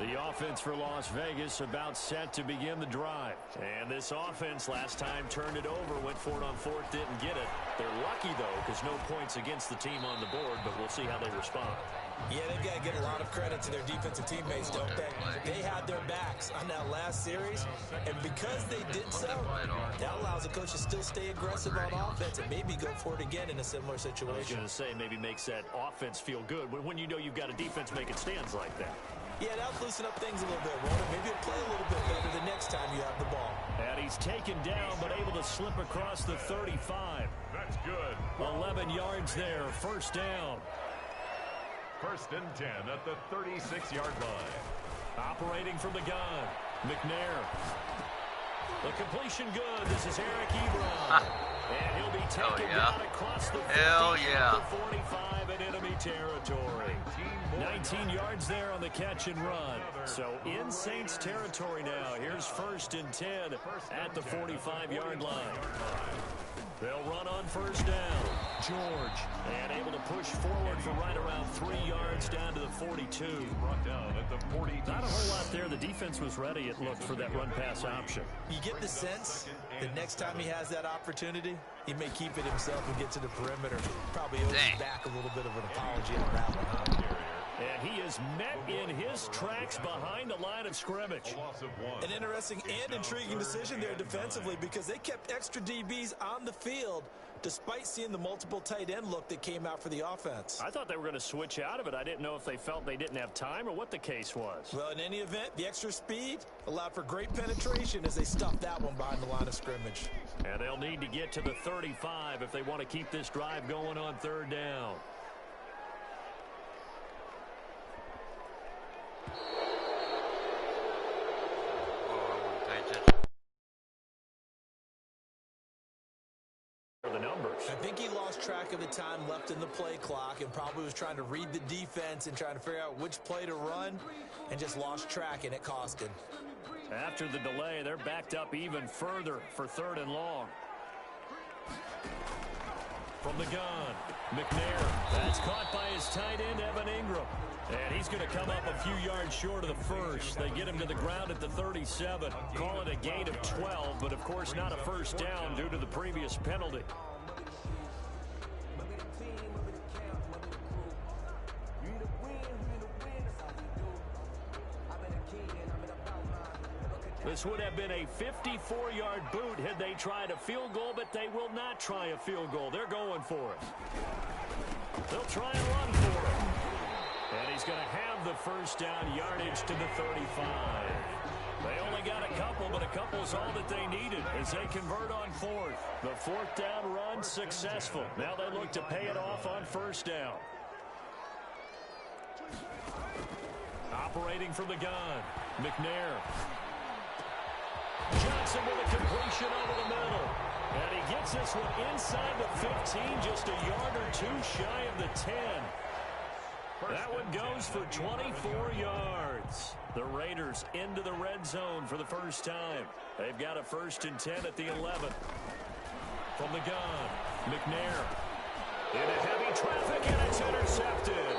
The offense for Las Vegas about set to begin the drive. And this offense last time turned it over, went for it on fourth, didn't get it. They're lucky, though, because no points against the team on the board, but we'll see how they respond. Yeah, they've got to give a lot of credit to their defensive teammates, don't they? They had their backs on that last series, and because they did so, that allows the coach to still stay aggressive on offense and maybe go for it again in a similar situation. I was going to say, maybe makes that offense feel good when you know you've got a defense making stands like that. Yeah, that'll loosen up things a little bit, won't it? Maybe you'll play a little bit better the next time you have the ball. And he's taken down, but able to slip across the 35. That's good. 11 yards there, first down. First and 10 at the 36-yard line. Operating from the gun, McNair. The completion good. This is Eric Ebron. And he'll be taken down across the 45 in enemy territory. 19 yards there on the catch and run. So in Saints territory now. Here's first and 10 at the 45-yard line. They'll run on first down. George, and able to push forward for right around 3 yards down to the 42. Brought down at the 42. Not a whole lot there. The defense was ready, it looked, for that run-pass option. You get the sense that next time he has that opportunity, he may keep it himself and get to the perimeter. Probably owes back a little bit of an apology on that one. And he is met in his tracks behind the line of scrimmage. An interesting and intriguing decision there defensively because they kept extra DBs on the field despite seeing the multiple tight end look that came out for the offense. I thought they were going to switch out of it. I didn't know if they felt they didn't have time or what the case was. Well, in any event, the extra speed allowed for great penetration as they stuffed that one behind the line of scrimmage. And they'll need to get to the 35 if they want to keep this drive going on third down. The numbers. I think he lost track of the time left in the play clock and probably was trying to read the defense and trying to figure out which play to run and just lost track, and it cost him. After the delay, they're backed up even further for third and long. From the gun, McNair. That's caught by his tight end, Evan Ingram. And he's going to come up a few yards short of the first. They get him to the ground at the 37. Call it a gain of 12, but of course not a first down due to the previous penalty. This would have been a 54-yard boot had they tried a field goal, but they will not try a field goal. They're going for it. They'll try and run for it. And he's going to have the first down yardage to the 35. They only got a couple, but a couple's all that they needed as they convert on fourth. The fourth down run successful. Now they look to pay it off on first down. Operating from the gun, McNair. Johnson with a completion over the middle. And he gets this one inside the 15, just a yard or two shy of the 10. That one goes for 24 yards. The Raiders into the red zone for the first time. They've got a first and 10 at the 11. From the gun, McNair. Into heavy traffic, and it's intercepted.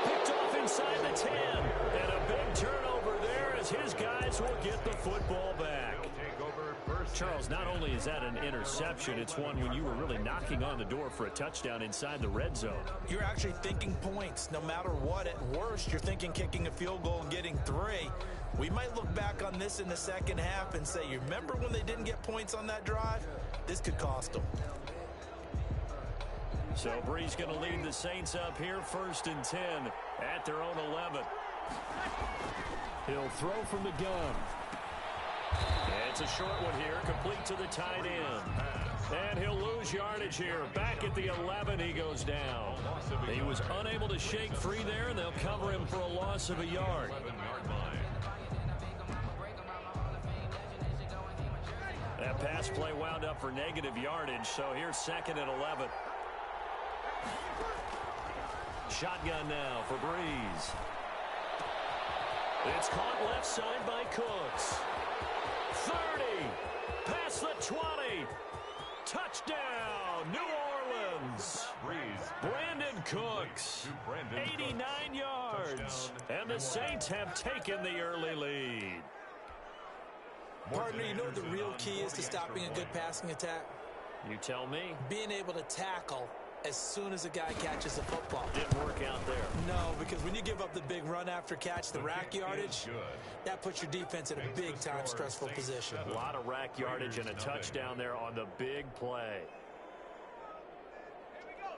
Picked off inside the 10. And a big turnover there as his guys will get the football back. Charles, not only is that an interception, it's one when you were really knocking on the door for a touchdown inside the red zone. You're actually thinking points no matter what. At worst, you're thinking kicking a field goal and getting 3. We might look back on this in the second half and say, you remember when they didn't get points on that drive? This could cost them. So Bree's going to lead the Saints up here, first and 10 at their own 11. He'll throw from the gun. It's a short one here, complete to the tight end. And he'll lose yardage here. Back at the 11, he goes down. He was unable to shake free there, and they'll cover him for a loss of a yard. That pass play wound up for negative yardage, so here's second and 11. Shotgun now for Breeze. It's caught left side by Cooks. 30, past the 20, touchdown, New Orleans. Brandon Cooks. 89 yards. And the Saints have taken the early lead. Partner, you know what the real key is to stopping a good passing attack? You tell me. Being able to tackle as soon as a guy catches the football. Didn't work out there. No, because when you give up the big run after catch, the rack yardage, that puts your defense in a big-time stressful position. A lot of rack yardage and a touchdown there on the big play.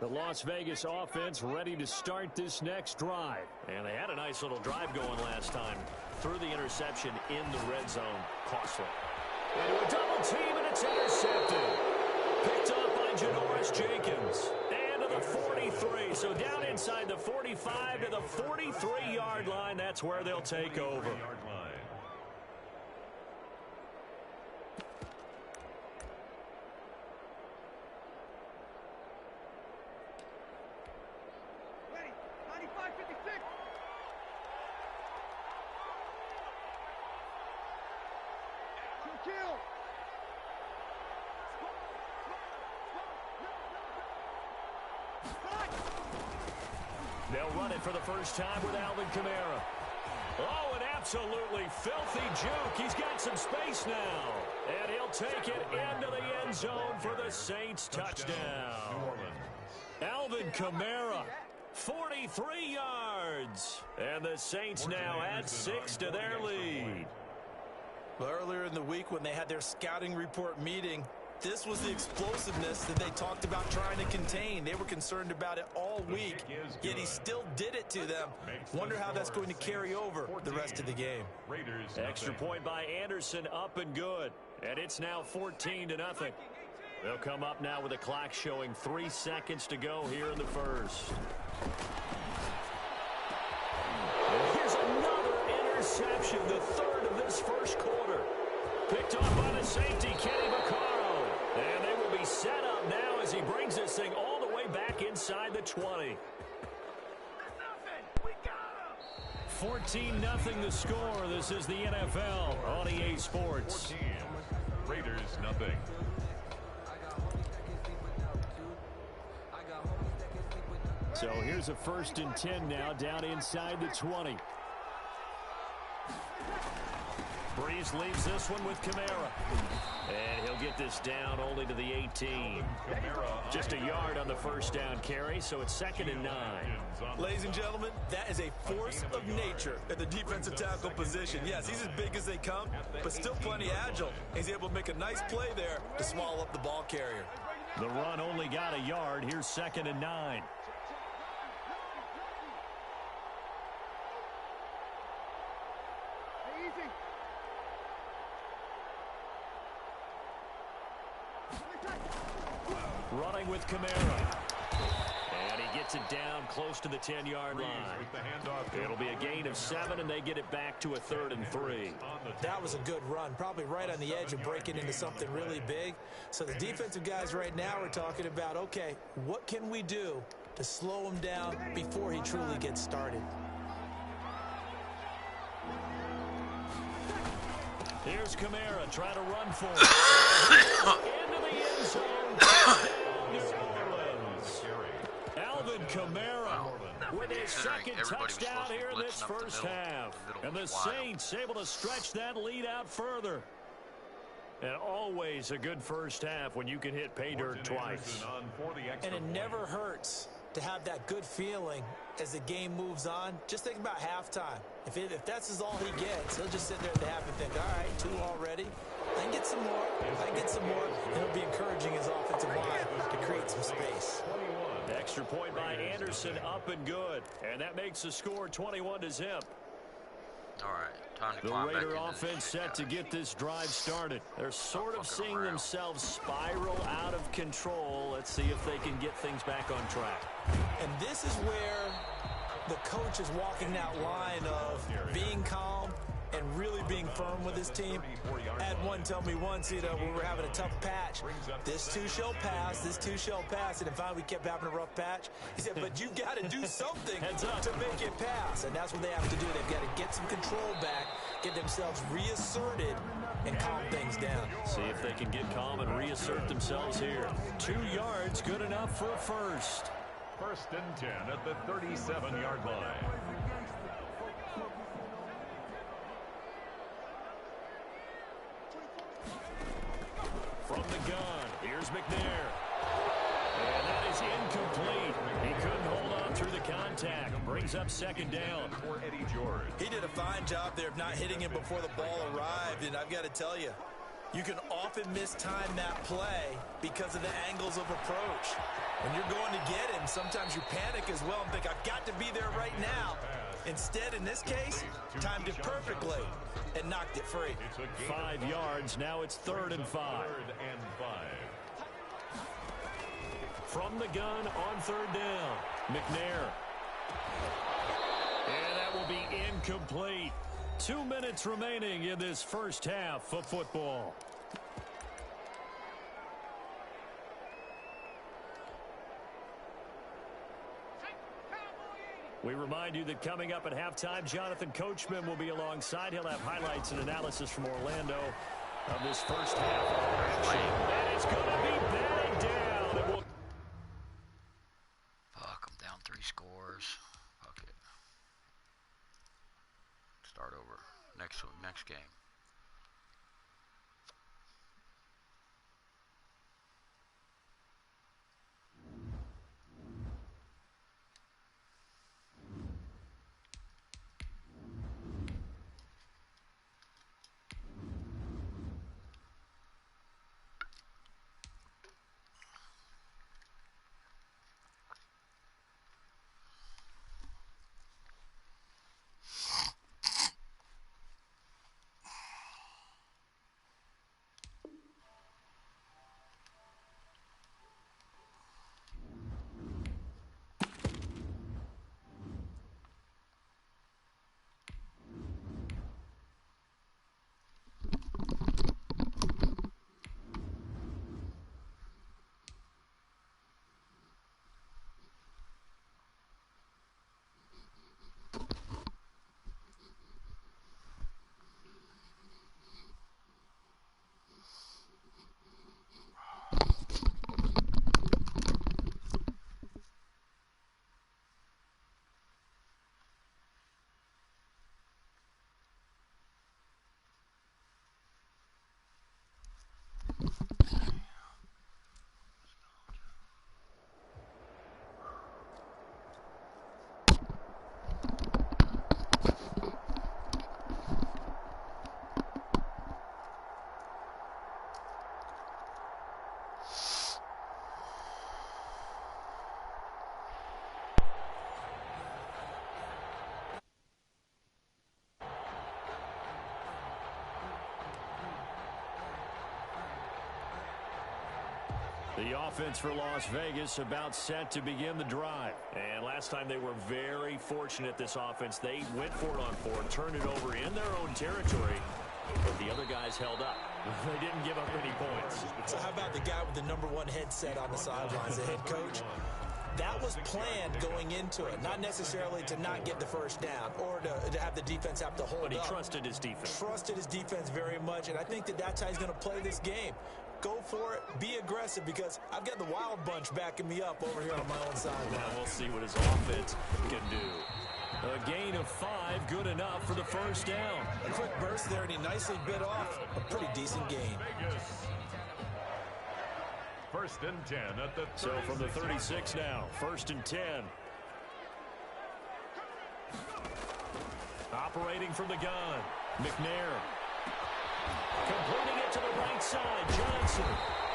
The Las Vegas offense ready to start this next drive. And they had a nice little drive going last time. Through the interception in the red zone. Costly. Into a double team, and it's intercepted. Picked up by Janoris Jenkins. And to the 43. So down inside the 45 to the 43-yard line. That's where they'll take over. They'll run it for the first time with Alvin Kamara. Oh, an absolutely filthy juke. He's got some space now. And he'll take it into the end zone for the Saints touchdown. Alvin Kamara, 43 yards. And the Saints now add 6 to their lead. Well, earlier in the week when they had their scouting report meeting, this was the explosiveness that they talked about trying to contain. They were concerned about it all week, yet he still did it to them. Wonder how that's going to carry over the rest of the game. Extra point by Anderson, up and good. And it's now 14-0. They'll come up now with a clock showing 3 seconds to go here in the first. And here's another interception, the third of this first quarter. Picked off by the safety, Kenny Vaccaro. And they will be set up now as he brings this thing all the way back inside the 20. 14-0 the score. This is the NFL on EA Sports. 14. Raiders nothing. So here's a 1st and 10 now down inside the 20. Breeze leaves this one with Kamara. And he'll get this down only to the 18. Just a yard on the first down carry, so it's 2nd and 9. Ladies and gentlemen, that is a force of nature at the defensive tackle position. Yes, he's as big as they come, but still plenty agile. He's able to make a nice play there to swallow up the ball carrier. The run only got a yard. Here's 2nd and 9. Running with Kamara. And he gets it down close to the 10-yard line. It'll be a gain of 7, and they get it back to a 3rd and 3. That was a good run, probably right on the edge of breaking into something really big. So the defensive guys right now are talking about, okay, what can we do to slow him down before he truly gets started? Here's Kamara trying to run for it. Into the end zone. Alvin Kamara with his second touchdown here in this first half. And the Saints able to stretch that lead out further. And always a good first half when you can hit pay dirt twice. And it never hurts to have that good feeling as the game moves on. Just think about halftime. If that's all he gets, he'll just sit there at the half and think, all right, 2 already. I can get some more. I can get some more. And he'll be encouraging his offensive line to create some space. Extra point by Anderson, up and good. And that makes the score 21-0. All right, time to the climb Raider back offense set to get this drive started. They're sort of seeing themselves spiral out of control. Let's see if they can get things back on track. And this is where the coach is walking that line of being calm and really being firm with his team. I had one tell me once, when we were having a tough patch, this too shall pass, this too shall pass. And then finally we kept having a rough patch. He said, but you've got to do something to make it pass. And that's what they have to do. They've got to get some control back, get themselves reasserted, and calm things down. See if they can get calm and reassert themselves here. 2 yards, good enough for a first. First and 10 at the 37-yard line. From the gun, here's McNair. And that is incomplete. He couldn't hold on through the contact. Brings up second down. For Eddie George. He did a fine job there of not hitting him before the ball arrived, and I've got to tell you, you can often mistime that play because of the angles of approach. When you're going to get him, sometimes you panic as well and think, I've got to be there right now. Instead, in this case, timed it perfectly and knocked it free. 5 yards. Now it's 3rd and 5. 3rd and 5. From the gun on 3rd down, McNair. And that will be incomplete. 2 minutes remaining in this first half of football. We remind you that coming up at halftime, Jonathan Coachman will be alongside. He'll have highlights and analysis from Orlando of this first half of action. And it's going to be batted down. And we'll Fuck, I'm down 3 scores. Fuck it. Start over. Next game. The offense for Las Vegas about set to begin the drive. And last time they were very fortunate, this offense. They went for it on 4, turned it over in their own territory, but the other guys held up. They didn't give up any points. So how about the guy with the #1 headset on the sidelines, the head coach? That was planned going into it, not necessarily to not get the first down or to have the defense have to hold up. But he trusted his defense. Trusted his defense very much, and I think that's how he's going to play this game. Go for it, be aggressive, because I've got the wild bunch backing me up over here on my own sideline. Now we'll see what his offense can do. A gain of 5, good enough for the first down. A quick burst there, and he nicely bit off a pretty decent gain. First and 10 at the 36. So from the 36 now, 1st and 10. Operating from the gun, McNair. Completing it to the right side, Johnson.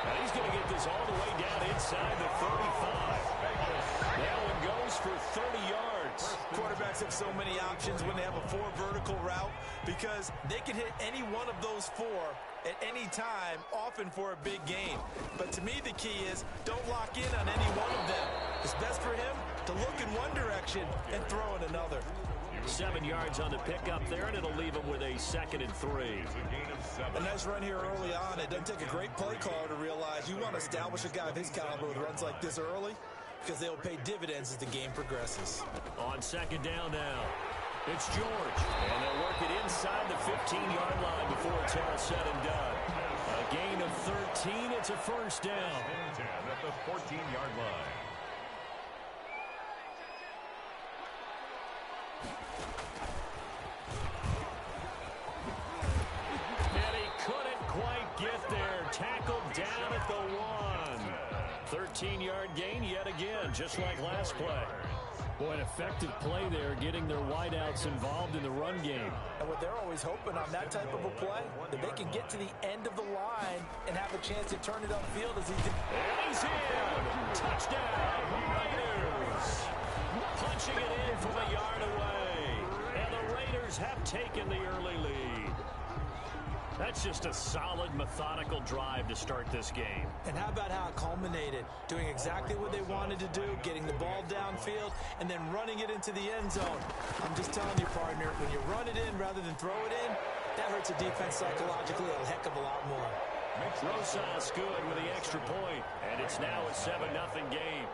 And he's going to get this all the way down inside the 35. That one goes for 30 yards. Quarterbacks have so many options when they have a 4 vertical route because they can hit any one of those 4 at any time, often for a big gain. But to me, the key is don't lock in on any one of them. It's best for him to look in one direction and throw in another. 7 yards on the pickup there, and it'll leave him with a 2nd and 3. A nice run here early on. It doesn't take a great play caller to realize you want to establish a guy of his caliber with runs like this early because they'll pay dividends as the game progresses. On 2nd down now, it's George. And they'll work it inside the 15-yard line before it's all said and done. A gain of 13. It's a first down. At the 14-yard line. at the 1. 13-yard gain yet again, just like last play. Boy, an effective play there, getting their wideouts involved in the run game. And what they're always hoping on that type of a play, that they can get to the end of the line and have a chance to turn it upfield as he did. And he's in! Touchdown, Raiders! Punching it in from a yard away. And the Raiders have taken the early lead. That's just a solid, methodical drive to start this game. And how about how it culminated? Doing exactly what they wanted to do, getting the ball downfield, and then running it into the end zone. I'm just telling you, partner, when you run it in rather than throw it in, that hurts a defense psychologically a heck of a lot more. Rosas good with the extra point, and it's now a 7-0 game.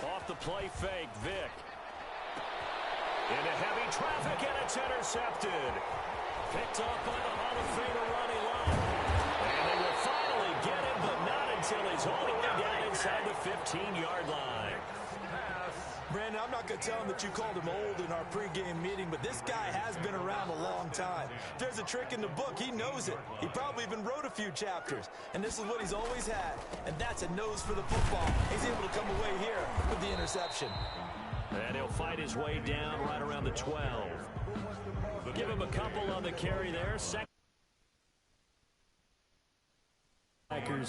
Off the play fake, Vick. Into heavy traffic, and it's intercepted. Picked up by the Hall of Famer Ronnie Lott. And they will finally get him, but not until he's all the way down inside the 15-yard line. Brandon, I'm not going to tell him that you called him old in our pregame meeting, but this guy has been around a long time. If there's a trick in the book, he knows it. He probably even wrote a few chapters. And this is what he's always had, and that's a nose for the football. He's able to come away here with the interception. And he'll fight his way down right around the 12. Give him a couple on the carry there.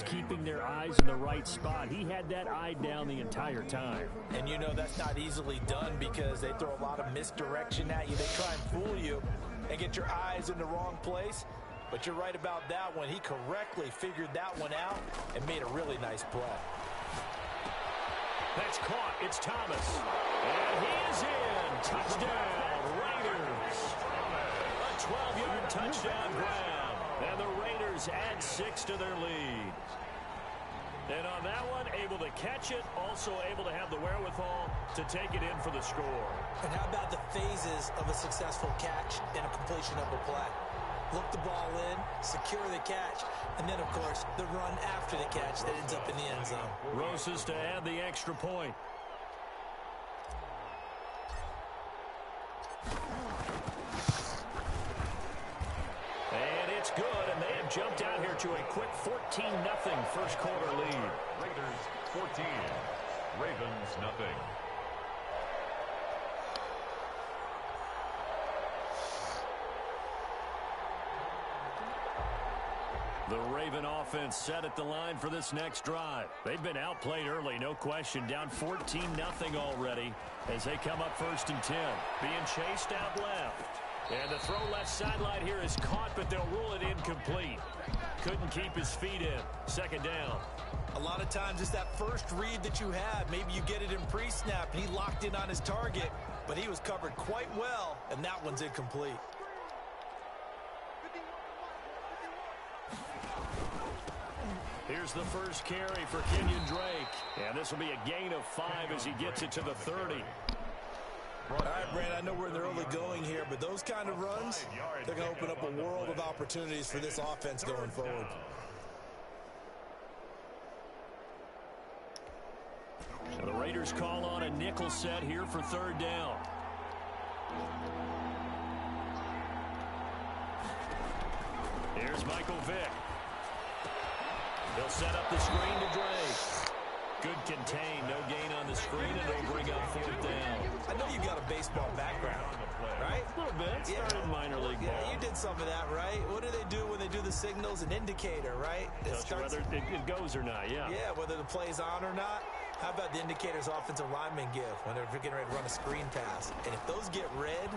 Keeping their eyes in the right spot. He had that eye down the entire time. And you know that's not easily done because they throw a lot of misdirection at you. They try and fool you and get your eyes in the wrong place. But you're right about that one. He correctly figured that one out and made a really nice play. That's caught. It's Thomas. And he is in. Touchdown, Raiders. A 12-yard touchdown grab. And the Raiders add 6 to their lead. And on that one, able to catch it, also able to have the wherewithal to take it in for the score. And how about the phases of a successful catch and a completion of a play? Look the ball in, secure the catch, and then, of course, the run after the catch that ends up in the end zone. Rosas to add the extra point. And it's good, and they have jumped out here to a quick 14-0 first quarter lead. Raiders 14, Ravens nothing. The Raven offense set at the line for this next drive. They've been outplayed early, no question. Down 14-0 already as they come up 1st and 10. Being chased out left. And the throw left sideline here is caught, but they'll rule it incomplete. Couldn't keep his feet in. 2nd down. A lot of times it's that first read that you have. Maybe you get it in pre-snap, and he locked in on his target, but he was covered quite well, and that one's incomplete. Here's the first carry for Kenyon Drake. And this will be a gain of 5 as he gets it to the 30. All right, Brandon, I know we're in the early going here, but those kind of runs, they're going to open up a world of opportunities for this offense going forward. So the Raiders call on a nickel set here for 3rd down. Here's Michael Vick. They'll set up the screen to Drake. Good contain, no gain on the screen, and it'll bring up 4th down. I know you got a baseball background, right? A little bit. Started minor league ball. Yeah, you did some of that, right? What do they do when they do the signals? An indicator, right? Tells you whether it goes or not, yeah. Yeah, whether the play's on or not. How about the indicators offensive linemen give when they're getting ready to run a screen pass? And if those get red,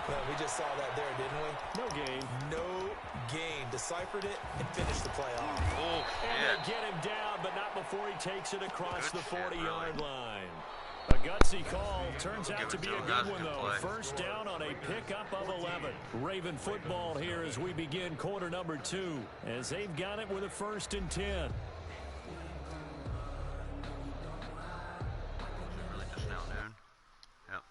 well, we just saw that there, didn't we? No gain. No gain. Deciphered it and finished the play off. Oh, and shit. they get him down, but not before he takes it across the 40-yard line. A gutsy call. Turns out to be a good one, though. 1st down on a pickup of 11. Raven football here as we begin quarter number 2, as they've got it with a 1st and 10. Really just now noon? Yep.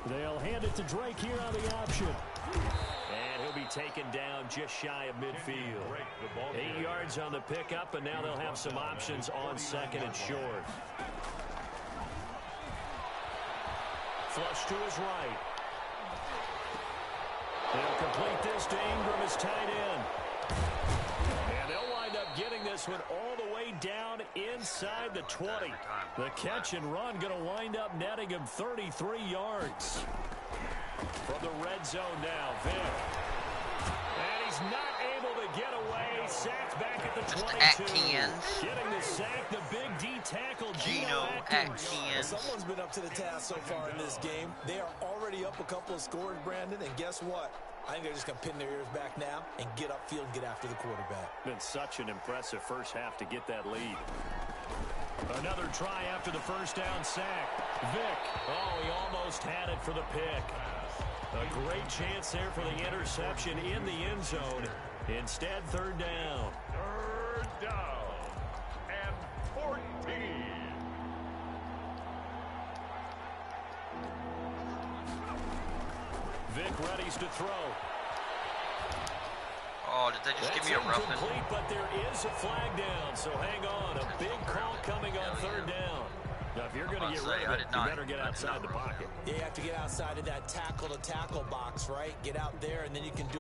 They'll hand it to Drake here on the option. And he'll be taken down just shy of midfield. 8 yards on the pickup, and now they'll have some options on second and short. Flush to his right. They'll complete this to Ingram as tight end. And they'll wind up getting this one all the way down inside the 20. The catch and run going to wind up netting him 33 yards. From the red zone now, Vic. And he's not able to get away. Sacked back at the 22. Getting the sack, the big D tackle, Geno Atkins. Well, someone's been up to the task so far in this game. They are already up a couple of scores, Brandon, and guess what? I think they're just going to pin their ears back now and get upfield and get after the quarterback. Been such an impressive first half to get that lead. Another try after the first down sack. Vic. Oh, he almost had it for the pick. A great chance there for the interception in the end zone. Instead, third down. Third down and 14. Vic readies to throw. Oh, did they just give me a roughing? Incomplete, but there is a flag down, so hang on. A big call coming on third down. Now, if you're going to get rid of it, you better get outside the pocket. Yeah, you have to get outside of that tackle-to-tackle box, right? Get out there, and then you can do.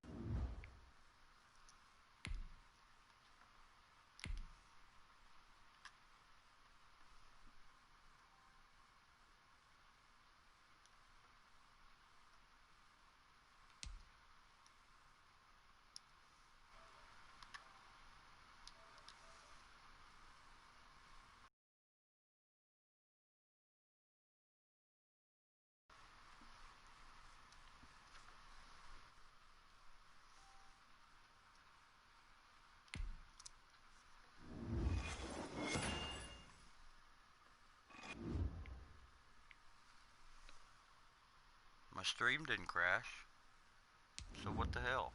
My stream didn't crash. So what the hell?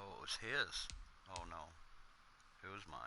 It was his. Oh no. It was mine.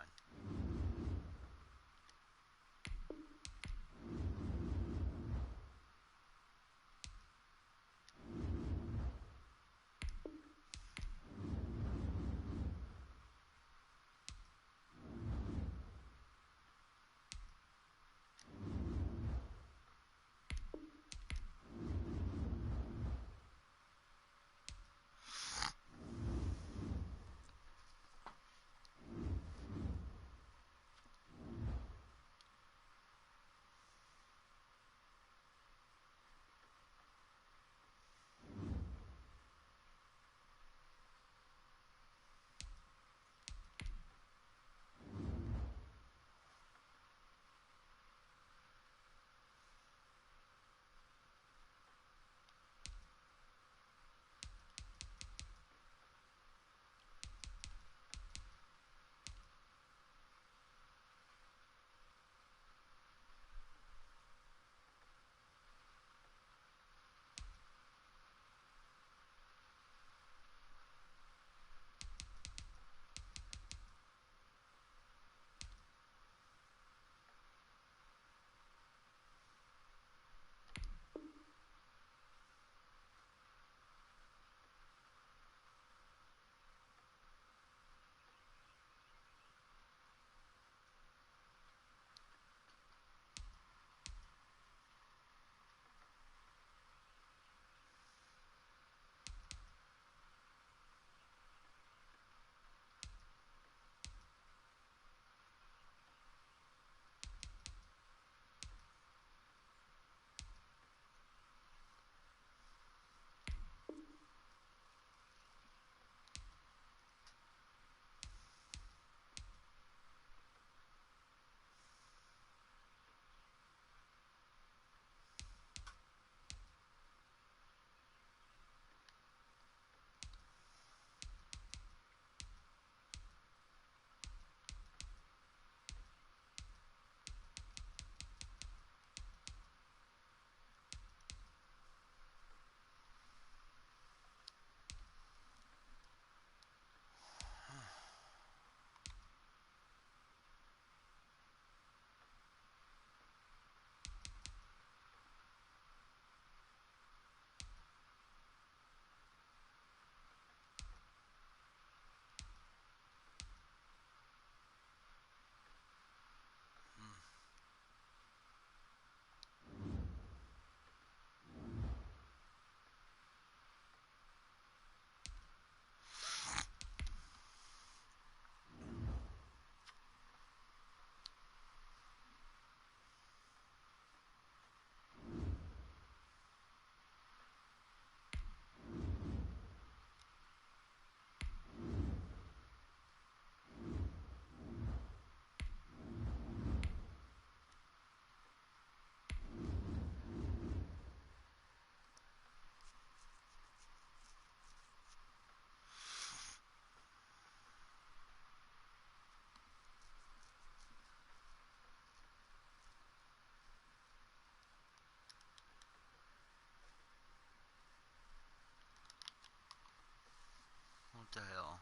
the hell?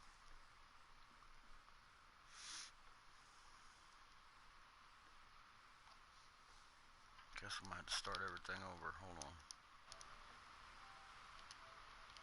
Guess I might have to start everything over. Hold on.